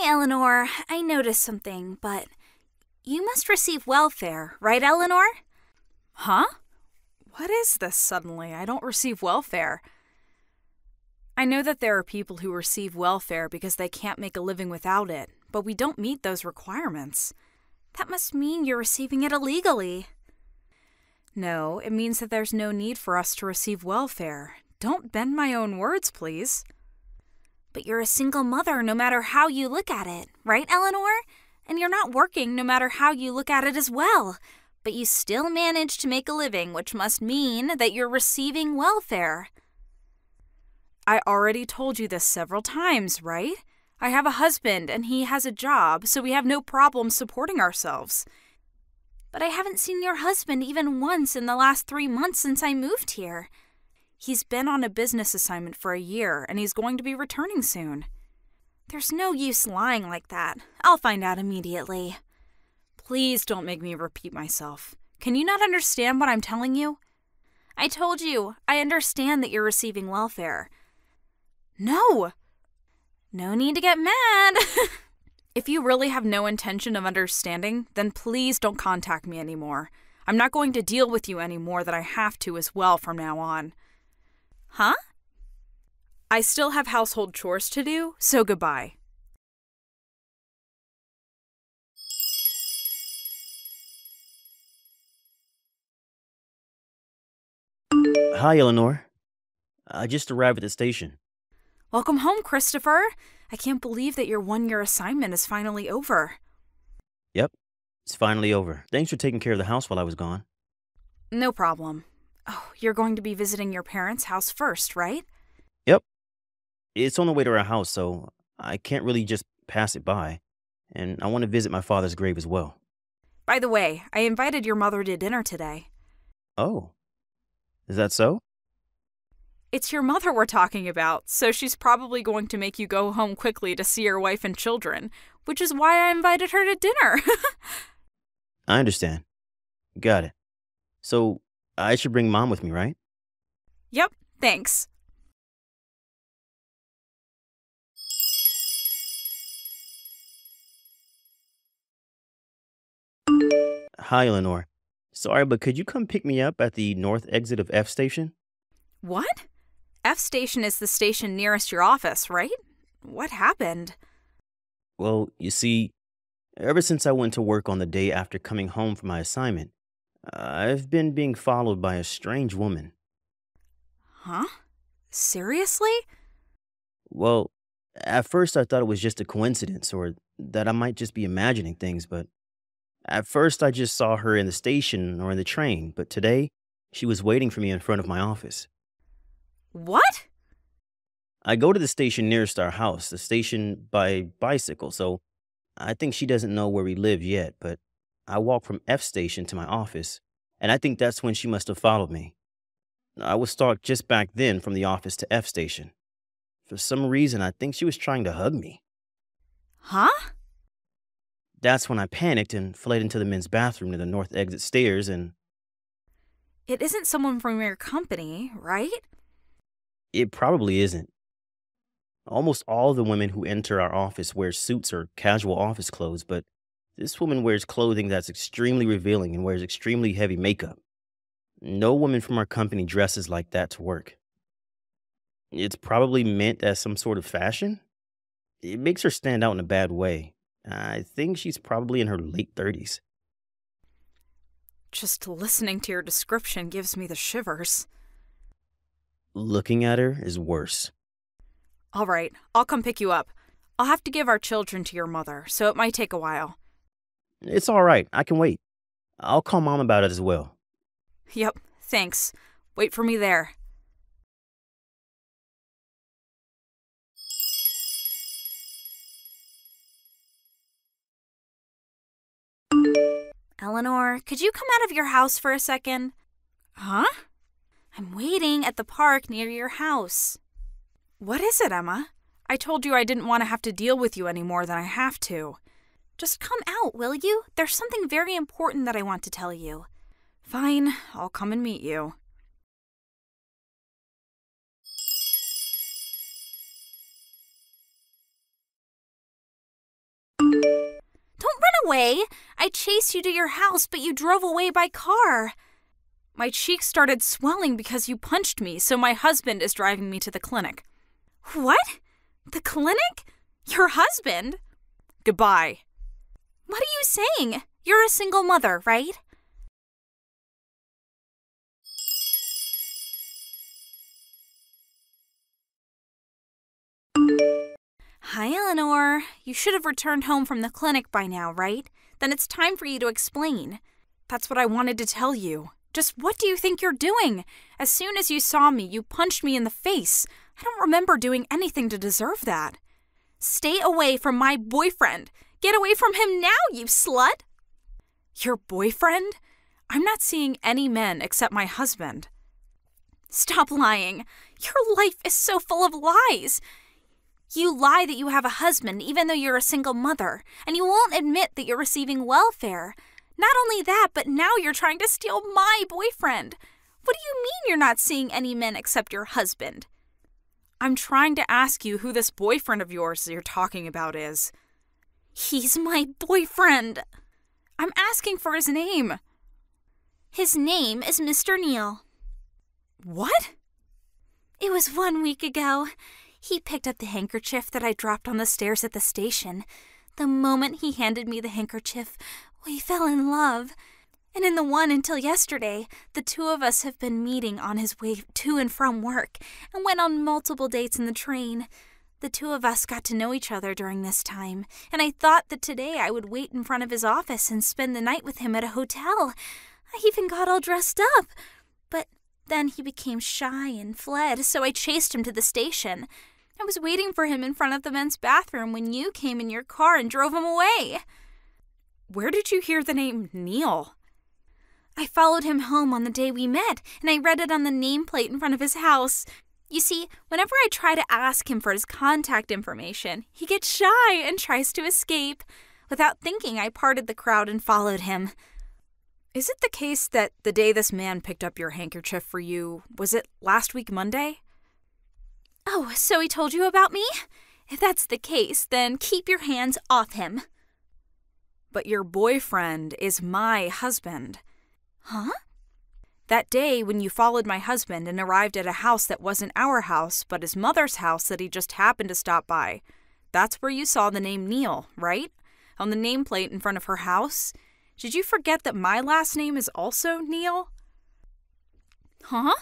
Hi, Eleanor. I noticed something, but you must receive welfare, right, Eleanor? Huh? What is this suddenly? I don't receive welfare. I know that there are people who receive welfare because they can't make a living without it, but we don't meet those requirements. That must mean you're receiving it illegally. No, it means that there's no need for us to receive welfare. Don't bend my own words, please. But you're a single mother no matter how you look at it, right, Eleanor? And you're not working no matter how you look at it as well. But you still manage to make a living, which must mean that you're receiving welfare. I already told you this several times, right? I have a husband and he has a job, so we have no problem supporting ourselves. But I haven't seen your husband even once in the last 3 months since I moved here. He's been on a business assignment for a year and he's going to be returning soon. There's no use lying like that. I'll find out immediately. Please don't make me repeat myself. Can you not understand what I'm telling you? I told you, I understand that you're receiving welfare. No! No need to get mad. If you really have no intention of understanding, then please don't contact me anymore. I'm not going to deal with you any more than I have to as well from now on. Huh? I still have household chores to do, so goodbye. Hi, Eleanor. I just arrived at the station. Welcome home, Christopher. I can't believe that your one-year assignment is finally over. Yep, it's finally over. Thanks for taking care of the house while I was gone. No problem. Oh, you're going to be visiting your parents' house first, right? Yep. It's on the way to our house, so I can't really just pass it by. And I want to visit my father's grave as well. By the way, I invited your mother to dinner today. Oh. Is that so? It's your mother we're talking about, so she's probably going to make you go home quickly to see your wife and children, which is why I invited her to dinner. I understand. Got it. So, I should bring Mom with me, right? Yep, thanks. Hi, Eleanor. Sorry, but could you come pick me up at the north exit of F station? What? F station is the station nearest your office, right? What happened? Well, you see, ever since I went to work on the day after coming home from my assignment, I've been being followed by a strange woman. Huh? Seriously? Well, at first I thought it was just a coincidence or that I might just be imagining things, but at first I just saw her in the station or in the train, but today she was waiting for me in front of my office. What? I go to the station nearest our house, the station by bicycle, so I think she doesn't know where we live yet, but I walk from F station to my office, and I think that's when she must have followed me. I was stalked just back then from the office to F station. For some reason, I think she was trying to hug me. Huh? That's when I panicked and fled into the men's bathroom near the north exit stairs and It isn't someone from your company, right? it probably isn't. Almost all the women who enter our office wear suits or casual office clothes, but this woman wears clothing that's extremely revealing and wears extremely heavy makeup. No woman from our company dresses like that to work. It's probably meant as some sort of fashion. It makes her stand out in a bad way. I think she's probably in her late 30s. Just listening to your description gives me the shivers. Looking at her is worse. All right, I'll come pick you up. I'll have to give our children to your mother, so it might take a while. It's all right. I can wait. I'll call Mom about it as well. Yep, thanks. Wait for me there. Eleanor, could you come out of your house for a second? Huh? I'm waiting at the park near your house. What is it, Emma? I told you I didn't want to have to deal with you any more than I have to. Just come out, will you? There's something very important that I want to tell you. Fine, I'll come and meet you. away. I chased you to your house, but you drove away by car. My cheeks started swelling because you punched me, so my husband is driving me to the clinic. What? The clinic? Your husband? Goodbye. What are you saying? You're a single mother, right? Hi, Eleanor. You should have returned home from the clinic by now, right? Then it's time for you to explain. That's what I wanted to tell you. Just what do you think you're doing? As soon as you saw me, you punched me in the face. I don't remember doing anything to deserve that. Stay away from my boyfriend. Get away from him now, you slut! Your boyfriend? I'm not seeing any men except my husband. Stop lying. Your life is so full of lies. You lie that you have a husband even though you're a single mother, and you won't admit that you're receiving welfare. Not only that, but now you're trying to steal my boyfriend. What do you mean you're not seeing any men except your husband? I'm trying to ask you who this boyfriend of yours you're talking about is. He's my boyfriend. I'm asking for his name. His name is Mr. Neal. What? It was 1 week ago. He picked up the handkerchief that I dropped on the stairs at the station. The moment he handed me the handkerchief, we fell in love. And in the one until yesterday, the two of us have been meeting on his way to and from work and went on multiple dates in the train. The two of us got to know each other during this time, and I thought that today I would wait in front of his office and spend the night with him at a hotel. I even got all dressed up. But then he became shy and fled, so I chased him to the station. I was waiting for him in front of the men's bathroom when you came in your car and drove him away. Where did you hear the name Neal? I followed him home on the day we met, and I read it on the nameplate in front of his house. You see, whenever I try to ask him for his contact information, he gets shy and tries to escape. Without thinking, I parted the crowd and followed him. Is it the case that the day this man picked up your handkerchief for you, was it last week Monday? Oh, so he told you about me? If that's the case, then keep your hands off him. But your boyfriend is my husband. Huh? That day when you followed my husband and arrived at a house that wasn't our house, but his mother's house that he just happened to stop by, that's where you saw the name Neal, right? On the nameplate in front of her house? Did you forget that my last name is also Neal? Huh?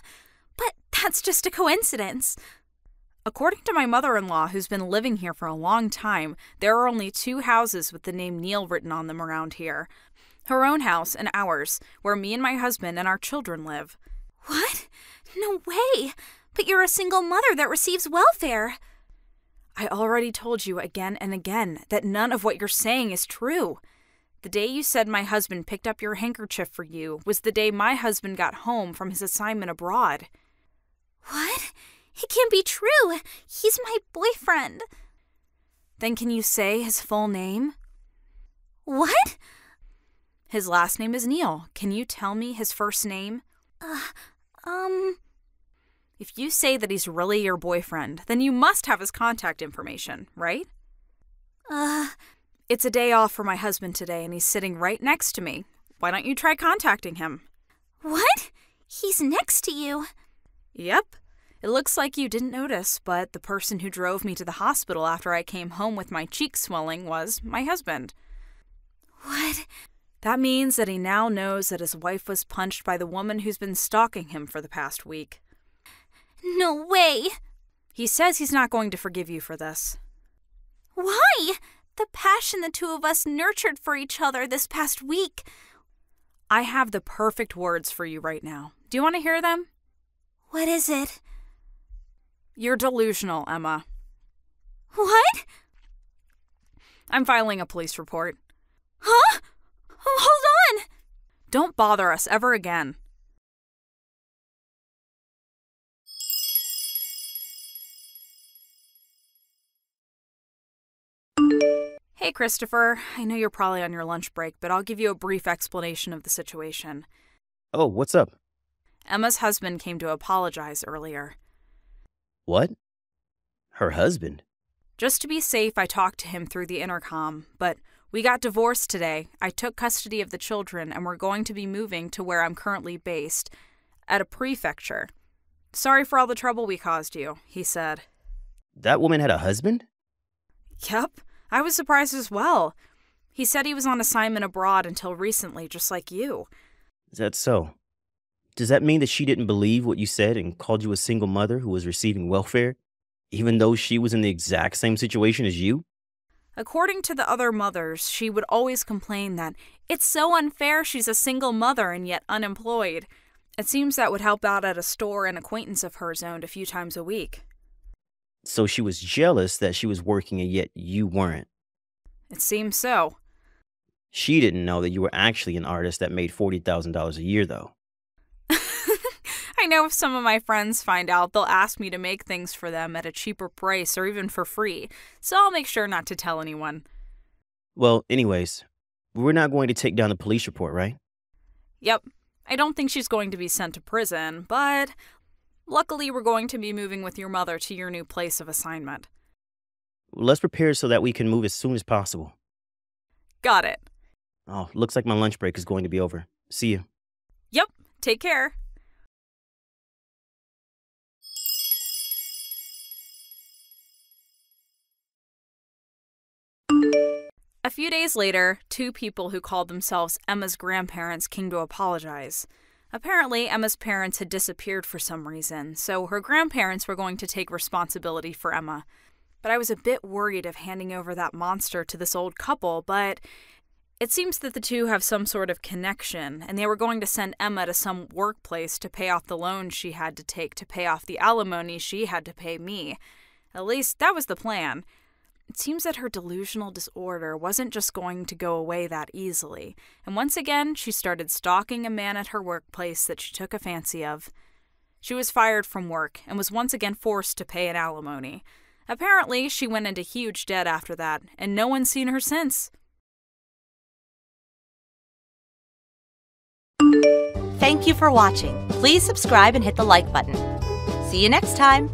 But that's just a coincidence. According to my mother-in-law, who's been living here for a long time, there are only 2 houses with the name Neal written on them around here. Her own house and ours, where me and my husband and our children live. What? No way! But you're a single mother that receives welfare. I already told you again and again that none of what you're saying is true. The day you said my husband picked up your handkerchief for you was the day my husband got home from his assignment abroad. What? It can't be true. He's my boyfriend. Then can you say his full name? What? His last name is Neal. Can you tell me his first name? If you say that he's really your boyfriend, then you must have his contact information, right? It's a day off for my husband today, and he's sitting right next to me. Why don't you try contacting him? What? He's next to you? Yep. It looks like you didn't notice, but the person who drove me to the hospital after I came home with my cheeks swelling was my husband. What? That means that he now knows that his wife was punched by the woman who's been stalking him for the past week. No way! He says he's not going to forgive you for this. Why? The passion the two of us nurtured for each other this past week. I have the perfect words for you right now. Do you want to hear them? What is it? You're delusional, Emma. What? I'm filing a police report. Huh? Hold on! Don't bother us ever again. Hey, Christopher. I know you're probably on your lunch break, but I'll give you a brief explanation of the situation. Oh, what's up? Emma's husband came to apologize earlier. What? Her husband? Just to be safe, I talked to him through the intercom, but we got divorced today. I took custody of the children, and we're going to be moving to where I'm currently based, at a prefecture. Sorry for all the trouble we caused you, he said. That woman had a husband? Yep, I was surprised as well. He said he was on assignment abroad until recently, just like you. Is that so? Does that mean that she didn't believe what you said and called you a single mother who was receiving welfare, even though she was in the exact same situation as you? According to the other mothers, she would always complain that it's so unfair she's a single mother and yet unemployed. It seems that would help out at a store an acquaintance of hers owned a few times a week. So she was jealous that she was working and yet you weren't. It seems so. She didn't know that you were actually an artist that made $40,000 a year, though. I know if some of my friends find out, they'll ask me to make things for them at a cheaper price or even for free, so I'll make sure not to tell anyone. Well, anyways, we're not going to take down the police report, right? Yep. I don't think she's going to be sent to prison, but luckily we're going to be moving with your mother to your new place of assignment. Let's prepare so that we can move as soon as possible. Got it. Oh, looks like my lunch break is going to be over. See you. Yep. Take care. A few days later, two people who called themselves Emma's grandparents came to apologize. Apparently, Emma's parents had disappeared for some reason, so her grandparents were going to take responsibility for Emma. But I was a bit worried of handing over that monster to this old couple, but it seems that the two have some sort of connection, and they were going to send Emma to some workplace to pay off the loans she had to take to pay off the alimony she had to pay me. At least, that was the plan. It seems that her delusional disorder wasn't just going to go away that easily, and once again, she started stalking a man at her workplace that she took a fancy of. She was fired from work and was once again forced to pay an alimony. Apparently, she went into huge debt after that, and no one's seen her since. Thank you for watching. Please subscribe and hit the like button. See you next time.